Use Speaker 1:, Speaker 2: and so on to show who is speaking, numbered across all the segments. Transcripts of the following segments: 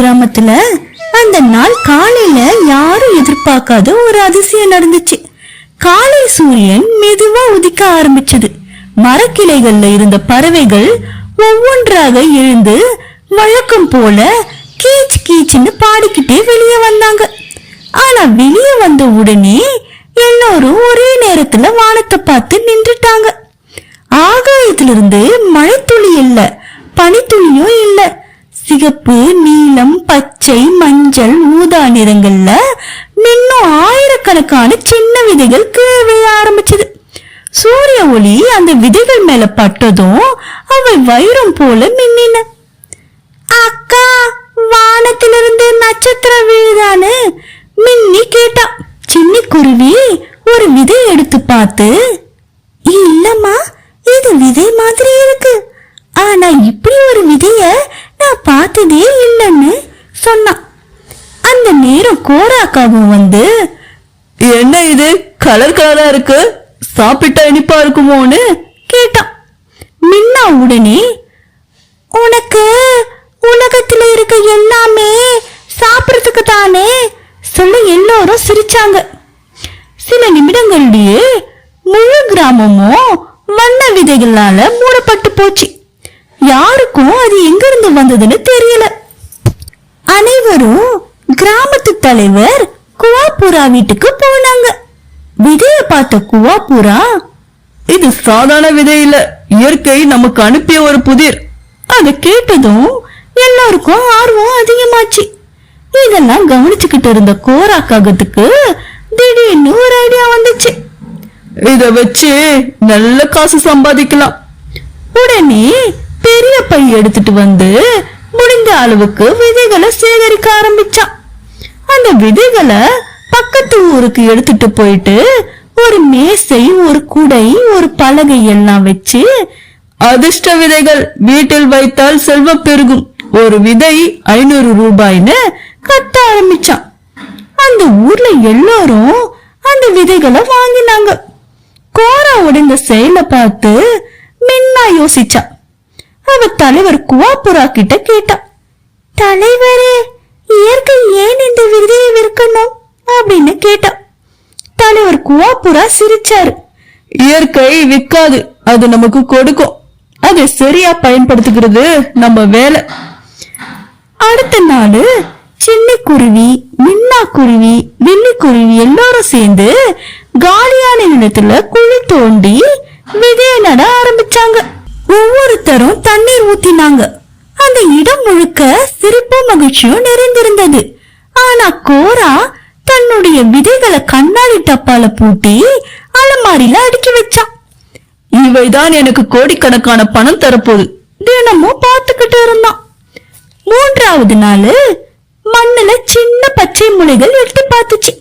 Speaker 1: கிராமத்துல அந்த நாள் காலையில யாரும் எதிர்பார்க்காத ஒரு அதிசயம் நடந்துச்சு. காலை சூரியன் மெதுவா உதிக்க ஆரம்பிச்சது. மரக்கிளைகள்ல இருந்த பறவைகள் ஒவ்வொன்றாக எழுந்து வழக்கம் போல கீச் கீச்சுன்னு பாடிக்கிட்டே வெளியே வந்தாங்க. ஆனா வெளியே வந்த உடனே எல்லாரும் ஒரே நேரத்துல வானத்தை பார்த்து நின்றுட்டாங்க. ஆகாயத்திலிருந்து மழை துளி இல்ல, பனித்துளியும் இல்ல. சிகப்பு, நீலம், பச்சை, மஞ்சள், ஊதா நிறங்கள்ல மின்னும் ஆயிரக்கணக்கான சின்ன விதைகள் கீழே விழ ஆரம்பிச்சது. சூரிய ஒளி அந்த விதைகள் மேல பட்டதும் அவை வைரம் போல மின்னின. அக்கா, வானத்திலிருந்து நட்சத்திரம் விழுதான்னு மின்னி கேட்டா. சின்ன குருவி ஒரு விதை எடுத்து பார்த்து, இல்லம்மா, இது விதை மாதிரி இருக்கு, ஆனா இப்படி ஒரு விதைய நான் பார்த்ததே இல்லைன்னு சொன்னான். அந்த நேரம் கோராக்காவும் வந்து,
Speaker 2: என்ன இது கலர் கலரா இருக்கு, சாப்பிட்டா இனிப்பா இருக்குமோன்னு கேட்டான்.
Speaker 1: மின்னா உடனே, உனக்கு உலகத்துல இருக்க எல்லாமே சாப்பிடறதுக்கு தானே சொல்ல எல்லாரும் சிரிச்சாங்க. சில நிமிடங்களிலேயே முழு கிராமமும் வண்ண விதைகளால மூடப்பட்டு போச்சு. யாருக்கும் அது எங்க இருந்து வந்ததுன்னு தெரியல. அனைவரும் கிராமத்து தலைவர் குவாபுரா வீட்டுக்கு போனாங்க. விதைய பார்த்த குவாபுரா,
Speaker 2: இது சாதாரண விதை இல்ல, இயற்கை நமக்கு அனுப்பிய ஒரு புதிர்.
Speaker 1: அதை கேட்டதும் எல்லாருக்கும் ஆர்வம் அதிகமாச்சு. இதெல்லாம் கவனிச்சுக்கிட்டு இருந்த கோராக்காகத்துக்கு திடீர்னு ஒரு ஐடியா வந்துச்சு.
Speaker 2: இத வச்சு நல்ல காசு சம்பாதிக்கலாம்.
Speaker 1: உடனே பெரிய பை எடுத்துட்டு வந்து முடிந்த அளவுக்கு விதைகளை சேகரிக்க ஆரம்பிச்சான். அந்த விதைகளை பக்கத்து ஊருக்கு எடுத்துட்டு போயிட்டு ஒரு மேசை, ஒரு குடை, ஒரு பலகை எல்லாம் வச்சு,
Speaker 2: அதிர்ஷ்ட விதைகள் வீட்டில் வைத்தால் செல்வம் பெருகும், ஒரு விதை 500 ரூபாய்னு
Speaker 1: கத்த ஆரம்பிச்சான். அந்த ஊர்ல எல்லாரும் அந்த விதைகளை வாங்கினாங்க. கோரா உடைந்த செயலை பார்த்து மின்னா யோசிச்சா. அவ தலைவர் குவாபுரா கிட்ட கேட்டா, தலைவரே, இயற்கை ஏன் இந்த விதையை விற்கணும் அப்படின்னு கேட்டா. தலைவர் குவாபுரா சிரிச்சாரு.
Speaker 2: இயற்கை விற்காது, அது நமக்கு கொடுக்கும், அதை சரியா பயன்படுத்துகிறது நம்ம வேலை.
Speaker 1: அடுத்த நாள் சின்ன குருவி, மின்னா குருவி, வெள்ளி குருவி எல்லாரும் சேர்ந்து காலியான நிலத்துல குழி தோண்டி விதைய நட ஆரம்பிச்சாங்க. ஒவ்வொருத்தரும் தண்ணீர் ஊத்தினாங்க. அந்த இடம் முழுக்க சிரிப்பும் மகிழ்ச்சியும் நிறைந்திருந்தது. ஆனா கோரா தன்னுடைய விதைகளை கண்ணாடி டப்பால பூட்டி அலமாரியில அடுக்கி வச்சான்.
Speaker 2: இவைதான் எனக்கு கோடிக்கணக்கான பணம் தரப்போகுது,
Speaker 1: தினமும் பார்த்துக்கிட்டு இருந்தான். 3வது நாள் மண்ணுல சின்ன பச்சை முளைகள் எடுத்து பார்த்துச்சு.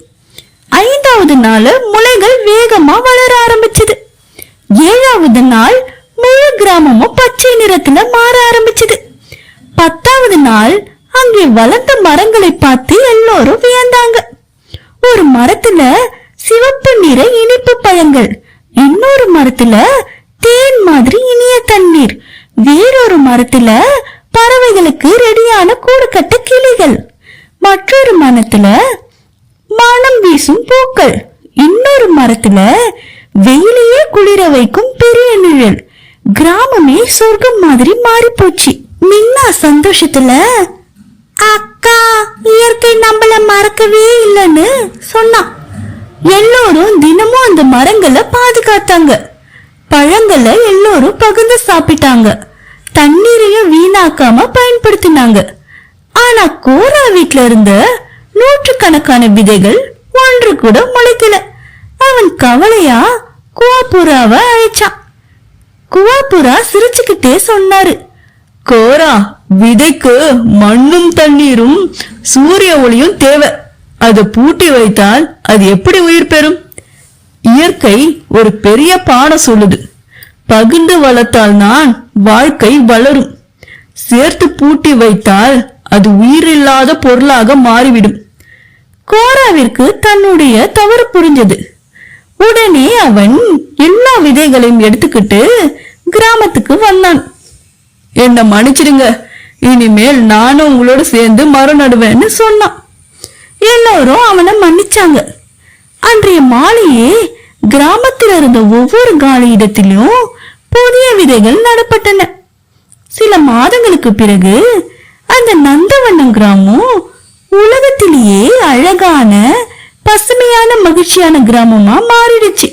Speaker 1: 5வது நாள் முளைகள் வேகமா வளர ஆரம்பிச்சது. 7வது நாள் முழு கிராமமும் பச்சை நிறத்துல மாற ஆரம்பிச்சது. 10வது நாள் அங்கே வளர்ந்த மரங்களை பார்த்து எல்லோரும் வியந்தாங்க. ஒரு மரத்துல சிவப்பு நிற இனிப்பு பழங்கள், இன்னொரு மரத்துல தேன் மாதிரி இனிய தண்ணீர், வேறொரு மரத்துல பறவைகளுக்கு ரெடியான கூடு கட்ட கிளிகள், மற்றொரு மரத்துல மனம் வீசும் பூக்கள், இன்னொரு மரத்துல வெயிலையே குளிர வைக்கும் பெரிய நிழல். கிராமமே சொர்க்கம் மாதிரி மாறி போச்சு. மின்னா சந்தோஷத்துல, அக்கா, இயற்கை நம்மள மறக்கவே இல்லைன்னு சொன்னான். எல்லோரும் தினமும் அந்த மரங்களை பாதுகாத்தாங்க. பழங்களை எல்லோரும் பகிர்ந்து சாப்பிட்டாங்க. தண்ணீரையும் வீணாக்காம பயன்படுத்தினாங்க. ஆனா கோரா வீட்டுல இருந்த நூற்றுக்கணக்கான விதைகள் ஒன்று கூட முளைக்கல. அவன் கவலையா குவாபுராவை அழைச்சான். குவாபுரா சிரிச்சுக்கிட்டே சொன்னாரு,
Speaker 2: கோரா, விதைக்கு மண்ணும் தண்ணீரும் சூரிய ஒளியும் தேவை. அதை பூட்டி வைத்தால் அது எப்படி உயிர் பெறும்? இயற்கை ஒரு பெரிய பாடம் சொல்லுது, பகிர்ந்து வளர்த்தால் தான் வாழ்க்கை வளரும், சேர்த்து பூட்டி வைத்தால் அது உயிரில்லாத பொருளாக மாறிவிடும்.
Speaker 1: கோராவிற்கு தன்னுடைய தவறு புரிஞ்சது. உடனே அவன் எல்லா விதைகளையும் எடுத்துக்கிட்டு கிராமத்துக்கு வந்தான்.
Speaker 2: என்ன மன்னிச்சிடுங்க, இனிமேல் நானும் உங்களோட சேர்ந்து மரம் நடுவேன்னு சொன்னான்.
Speaker 1: எல்லாரும் அவனை மன்னிச்சாங்க. அன்றைய மாலையே கிராமத்தில் இருந்த ஒவ்வொரு காலி இடத்திலும் புதிய விதைகள் நடப்பட்டன. சில மாதங்களுக்கு பிறகு அந்த நந்தவனம் கிராமம் உலகத்திலேயே அழகான பசுமையான மகிழ்ச்சியான கிராமமா மாறிடுச்சு.